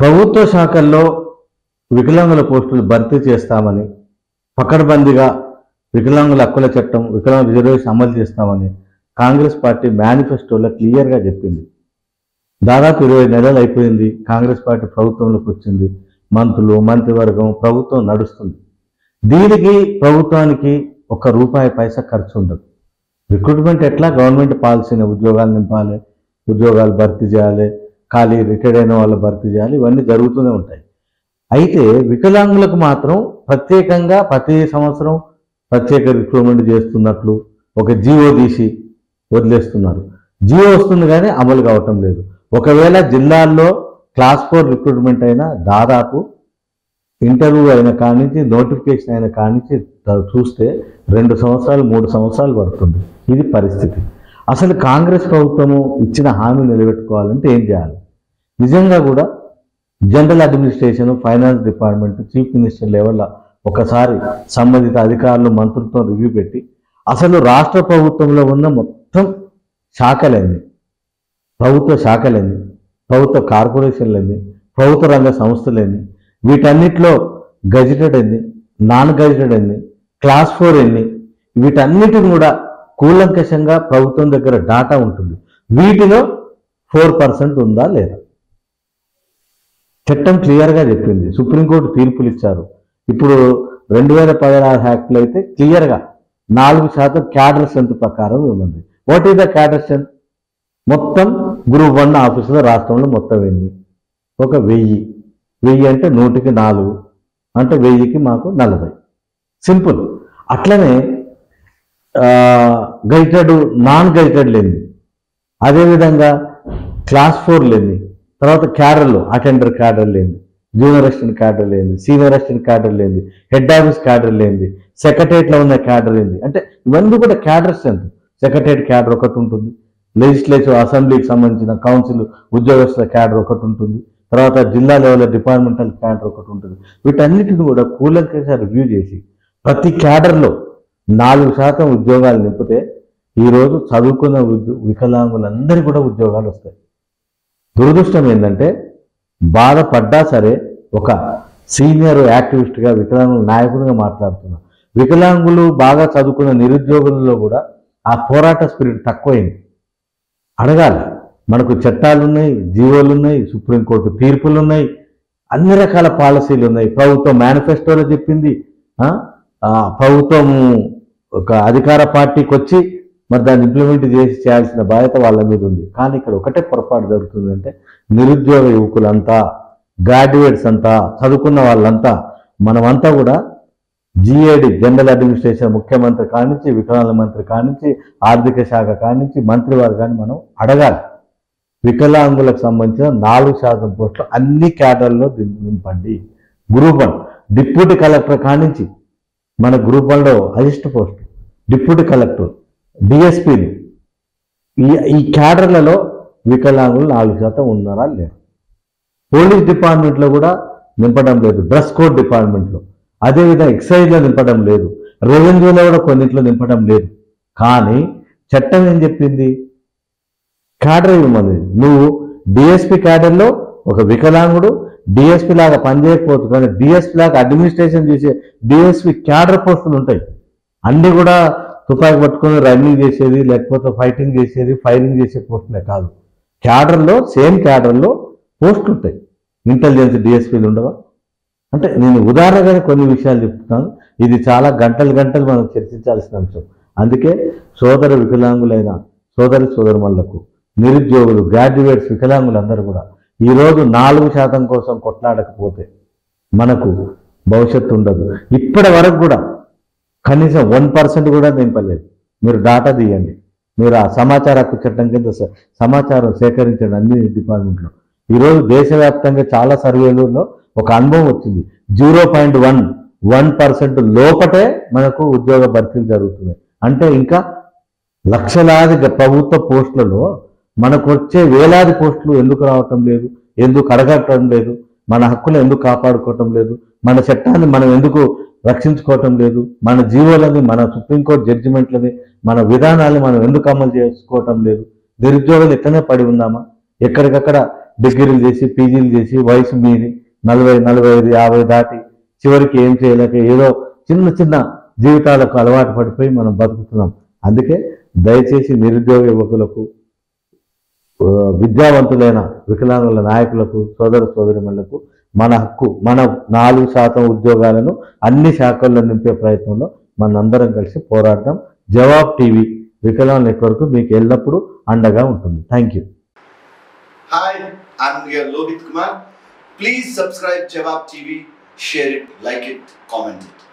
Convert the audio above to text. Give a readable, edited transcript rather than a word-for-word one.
ప్రభుత్వ శాఖల్లో వికలాంగుల పోస్టులు భర్తీ చేస్తామని, పకడ్బందీగా వికలాంగుల హక్కుల చట్టం, వికలాంగుల రిజర్వేషన్ అమలు చేస్తామని కాంగ్రెస్ పార్టీ మేనిఫెస్టోలో క్లియర్గా చెప్పింది. దాదాపు 20 నెలలు అయిపోయింది. కాంగ్రెస్ పార్టీ ప్రభుత్వంలోకి వచ్చింది. మంత్రులు, మంత్రివర్గం, ప్రభుత్వం నడుస్తుంది. దీనికి ప్రభుత్వానికి ₹1 పైసా ఖర్చు ఉండదు. రిక్రూట్మెంట్ ఎట్లా గవర్నమెంట్ పాలసీని ఉద్యోగాలు నింపాలి, ఉద్యోగాలు భర్తీ చేయాలి, ఖాళీ రిటైర్డ్ అయిన వాళ్ళు భర్తీ చేయాలి, ఇవన్నీ జరుగుతూనే ఉంటాయి. అయితే వికలాంగులకు మాత్రం ప్రత్యేకంగా ప్రతి సంవత్సరం ప్రత్యేక రిక్రూట్మెంట్ చేస్తున్నట్లు ఒక జీవో తీసి వదిలేస్తున్నారు. జీవో వస్తుంది కానీ అమలు కావటం లేదు. ఒకవేళ జిల్లాల్లో క్లాస్ 4 రిక్రూట్మెంట్ అయినా దాదాపు ఇంటర్వ్యూ అయిన కానించి నోటిఫికేషన్ అయిన కానించి చూస్తే 2 సంవత్సరాలు 3 సంవత్సరాలు పడుతుంది. ఇది పరిస్థితి. అసలు కాంగ్రెస్ ప్రభుత్వము ఇచ్చిన హామీ నిలబెట్టుకోవాలంటే ఏం చేయాలి? నిజంగా కూడా general administration, finance department, chief minister లెవెల్లో ఒకసారి సంబంధిత అధికారులు, మంత్రులతో రివ్యూ పెట్టి అసలు రాష్ట్ర ప్రభుత్వంలో ఉన్న మొత్తం శాఖలన్నీ, ప్రభుత్వ శాఖలన్నీ, ప్రభుత్వ కార్పొరేషన్లన్నీ, ప్రభుత్వ రంగ సంస్థలన్నీ, వీటన్నిటిలో గజిటెడ్ ఎన్ని, నాన్ గజిటెడ్ ఎన్ని, క్లాస్ 4 ఎన్ని, వీటన్నిటిని కూడా కూలంకషంగా ప్రభుత్వం దగ్గర డాటా ఉంటుంది. వీటిలో 4% ఉందా లేదా? చట్టం క్లియర్గా చెప్పింది. సుప్రీంకోర్టు తీర్పులు ఇచ్చారు. ఇప్పుడు 2016 యాక్ట్లో అయితే క్లియర్గా 4% క్యాడర్ స్ట్రెంత్ ప్రకారం ఉంది. What is the cadre strength? మొత్తం గ్రూప్ 1 ఆఫీసులో రాష్ట్రంలో మొత్తం ఎన్ని? 1000 అంటే 100కి 4 అంటే 1000కి మాకు 40. సింపుల్. అట్లనే గైటెడ్, నాన్ గైటెడ్ లేని, అదేవిధంగా క్లాస్ 4 లేని, తర్వాత క్యాడర్లు అటెండర్ క్యాడర్ లేని, జూనియర్ అసిస్టెంట్ క్యాడర్ లేని, సీనియర్ అసిస్టెంట్ క్యాడర్ లేని, హెడ్ ఆఫీస్ క్యాడర్ లేని, సెక్రటరియట్లో ఉన్న క్యాడర్ ఏంది అంటే ఇవన్నీ కూడా క్యాడర్ స్ట్రెంత్. సెక్రటరియట్ క్యాడర్ ఒకటి ఉంటుంది, లెజిస్లేటివ్ అసెంబ్లీకి సంబంధించిన కౌన్సిల్ ఉద్యోగస్తుల క్యాడర్ ఒకటి ఉంటుంది, తర్వాత జిల్లా లెవెల్ డిపార్ట్మెంటల్ క్యాడర్ ఒకటి ఉంటుంది. వీటన్నిటిని కూడా కూలంకషంగా రివ్యూ చేసి ప్రతి క్యాడర్లో 4% ఉద్యోగాలు నింపితే ఈరోజు చదువుకున్న వికలాంగులందరూ కూడా ఉద్యోగాలు వస్తాయి. దురదృష్టం ఏంటంటే బాధపడ్డా సరే ఒక సీనియర్ యాక్టివిస్ట్గా, వికలాంగుల నాయకుడిగా మాట్లాడుతున్నా. వికలాంగులు బాగా చదువుకున్న నిరుద్యోగులలో కూడా ఆ పోరాట స్పిరిట్ తక్కువైంది. అడగాలి. మనకు చట్టాలు ఉన్నాయి, జీవోలు ఉన్నాయి, సుప్రీంకోర్టు తీర్పులు ఉన్నాయి, అన్ని రకాల పాలసీలు ఉన్నాయి. ప్రభుత్వం మేనిఫెస్టోలో చెప్పింది. ప్రభుత్వం ఒక అధికార పార్టీకి వచ్చి మరి దాన్ని ఇంప్లిమెంట్ చేయాల్సిన బాధ్యత వాళ్ళ మీద ఉంది. కానీ ఇక్కడ ఒకటే పొరపాటు జరుగుతుందంటే నిరుద్యోగ యువకులంతా, గ్రాడ్యుయేట్స్ అంతా, చదువుకున్న వాళ్ళంతా, మనమంతా కూడా జిఏడి, జనరల్ అడ్మినిస్ట్రేషన్ ముఖ్యమంత్రి కానించి, వికలాంగుల మంత్రి కానించి, ఆర్థిక శాఖ కానించి, మంత్రివర్గాన్ని మనం అడగాలి. వికలాంగులకు సంబంధించిన 4% పోస్టులు అన్ని క్యాడర్లో నింపండి. గ్రూప్ 1 డిప్యూటీ కలెక్టర్ కానించి, మన గ్రూప్ 1లో హైయెస్ట్ పోస్ట్ డిప్యూటీ కలెక్టర్, డిఎస్పీలు, ఈ క్యాడర్లలో వికలాంగులు 4% ఉన్నారా లేరు? పోలీస్ డిపార్ట్మెంట్లో కూడా నింపడం లేదు, డ్రెస్ కోడ్ డిపార్ట్మెంట్లో, అదేవిధంగా ఎక్సైజ్లో నింపడం లేదు, రెవెన్యూలో కూడా కొన్నింటిలో నింపడం లేదు. కానీ చట్టం ఏం చెప్పింది? క్యాడర్ ఇవ్వమని. నువ్వు డిఎస్పీ క్యాడర్లో ఒక వికలాంగుడు డిఎస్పీ లాగా పనిచేయకపోవచ్చు, కానీ డిఎస్పీ లాగా అడ్మినిస్ట్రేషన్ చేసే డిఎస్పీ క్యాడర్ పోస్టులు ఉంటాయి. అన్నీ కూడా తుపాకి పట్టుకొని రన్నింగ్ చేసేది, లేకపోతే ఫైటింగ్ చేసేది, ఫైరింగ్ చేసే పోస్టులే కాదు. క్యాడర్లో, సేమ్ క్యాడర్లో పోస్టులు ఉంటాయి. ఇంటెలిజెన్స్ డిఎస్పీలు ఉండవా? అంటే నేను ఉదాహరణగానే కొన్ని విషయాలు చెప్తున్నాను. ఇది చాలా గంటలు మనం చర్చించాల్సిన అంశం. అందుకే సోదర వికలాంగులైన సోదరులకు, నిరుద్యోగులు, గ్రాడ్యుయేట్స్, వికలాంగులందరూ కూడా ఈరోజు 4% కోసం కొట్లాడకపోతే మనకు భవిష్యత్తు ఉండదు. ఇప్పటి వరకు కూడా కనీసం 1% కూడా నింపలేదు. మీరు డాటా తీయండి. మీరు ఆ సమాచార హక్కు చట్టం కింద సమాచారం సేకరించండి అన్ని డిపార్ట్మెంట్లో. ఈరోజు దేశవ్యాప్తంగా చాలా సర్వేలలో ఒక అనుభవం వచ్చింది. 0.1% లోపటే మనకు ఉద్యోగ భర్తీలు జరుగుతున్నాయి. అంటే ఇంకా లక్షలాది ప్రభుత్వ పోస్టులలో మనకు వచ్చే వేలాది పోస్టులు ఎందుకు రావటం లేదు? ఎందుకు అడగటం లేదు? మన హక్కులు ఎందుకు కాపాడుకోవటం లేదు? మన చట్టాన్ని మనం ఎందుకు రక్షించుకోవటం లేదు? మన జీవోలని, మన సుప్రీంకోర్టు జడ్జిమెంట్లని, మన విధానాన్ని మనం ఎందుకు అమలు చేసుకోవటం లేదు? నిరుద్యోగులు ఎక్కడనే పడి ఉందామా? ఎక్కడికక్కడ డిగ్రీలు చేసి పీజీలు చేసి వయసు మీరి 40, 45, 50 దాటి చివరికి ఏం చేయలేక ఏదో చిన్న చిన్న జీవితాలకు అలవాటు పడిపోయి మనం బతుకుతున్నాం. అందుకే దయచేసి నిరుద్యోగ యువకులకు, విద్యావంతులైన వికలాంగుల నాయకులకు, సోదర సోదరిమణులకు మన హక్కు, మన 4% ఉద్యోగాలను అన్ని శాఖల్లో నింపే ప్రయత్నంలో మనందరం కలిసి పోరాడదాం. జవాబ్ టీవీ వికలాంగుల నెట్వర్క్ మీకు ఎల్లప్పుడూ అండగా ఉంటుంది. Thank you. Hi, I'm here Lohit Kumar. Please subscribe Jawab TV, share it, like it, comment it.